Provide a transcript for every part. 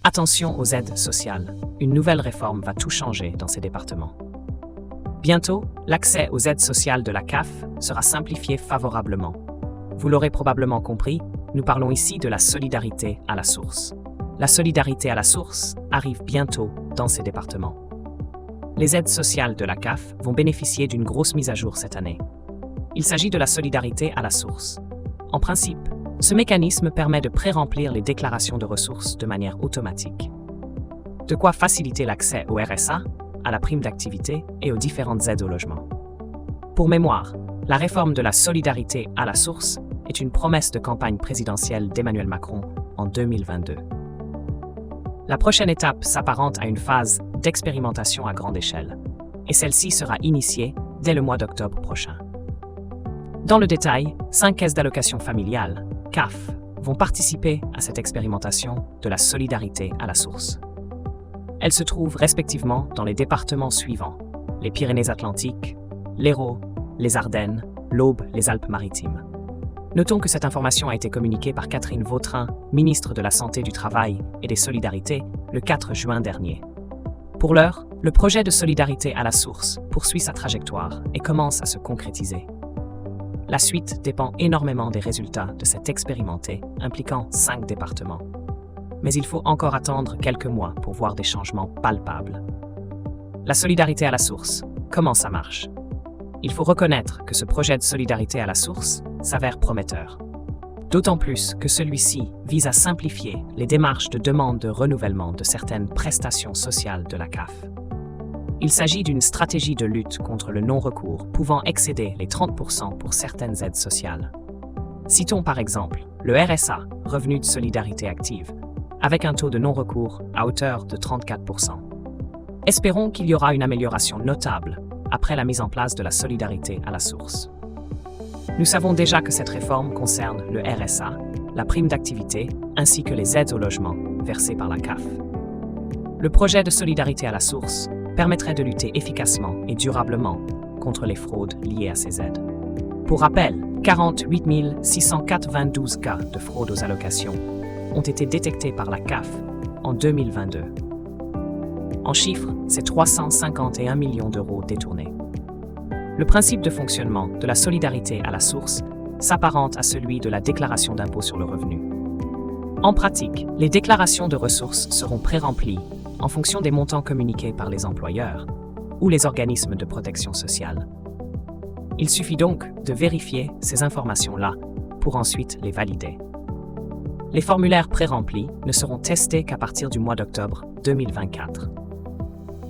Attention aux aides sociales. Une nouvelle réforme va tout changer dans ces départements. Bientôt, l'accès aux aides sociales de la CAF sera simplifié favorablement. Vous l'aurez probablement compris, nous parlons ici de la solidarité à la source. La solidarité à la source arrive bientôt dans ces départements. Les aides sociales de la CAF vont bénéficier d'une grosse mise à jour cette année. Il s'agit de la solidarité à la source. En principe, ce mécanisme permet de pré-remplir les déclarations de ressources de manière automatique. De quoi faciliter l'accès au RSA, à la prime d'activité et aux différentes aides au logement. Pour mémoire, la réforme de la solidarité à la source est une promesse de campagne présidentielle d'Emmanuel Macron en 2022. La prochaine étape s'apparente à une phase d'expérimentation à grande échelle, et celle-ci sera initiée dès le mois d'octobre prochain. Dans le détail, 5 caisses d'allocation familiale, CAF, vont participer à cette expérimentation de la solidarité à la source. Elles se trouvent respectivement dans les départements suivants: les Pyrénées-Atlantiques, l'Hérault, les Ardennes, l'Aube, les Alpes-Maritimes. Notons que cette information a été communiquée par Catherine Vautrin, ministre de la Santé, du Travail et des Solidarités, le 4 juin dernier. Pour l'heure, le projet de solidarité à la source poursuit sa trajectoire et commence à se concrétiser. La suite dépend énormément des résultats de cette expérimentée impliquant 5 départements. Mais il faut encore attendre quelques mois pour voir des changements palpables. La solidarité à la source, comment ça marche? Il faut reconnaître que ce projet de solidarité à la source s'avère prometteur. D'autant plus que celui-ci vise à simplifier les démarches de demande de renouvellement de certaines prestations sociales de la CAF. Il s'agit d'une stratégie de lutte contre le non-recours pouvant excéder les 30% pour certaines aides sociales. Citons par exemple le RSA, Revenu de solidarité active, avec un taux de non-recours à hauteur de 34%. Espérons qu'il y aura une amélioration notable après la mise en place de la solidarité à la source. Nous savons déjà que cette réforme concerne le RSA, la prime d'activité, ainsi que les aides au logement versées par la CAF. Le projet de solidarité à la source permettrait de lutter efficacement et durablement contre les fraudes liées à ces aides. Pour rappel, 48 692 cas de fraude aux allocations ont été détectés par la CAF en 2022. En chiffres, c'est 351 millions d'euros détournés. Le principe de fonctionnement de la solidarité à la source s'apparente à celui de la déclaration d'impôt sur le revenu. En pratique, les déclarations de ressources seront pré-remplies en fonction des montants communiqués par les employeurs ou les organismes de protection sociale. Il suffit donc de vérifier ces informations-là pour ensuite les valider. Les formulaires pré-remplis ne seront testés qu'à partir du mois d'octobre 2024.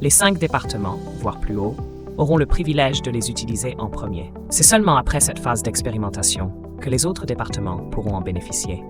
Les 5 départements, voire plus haut, auront le privilège de les utiliser en premier. C'est seulement après cette phase d'expérimentation que les autres départements pourront en bénéficier.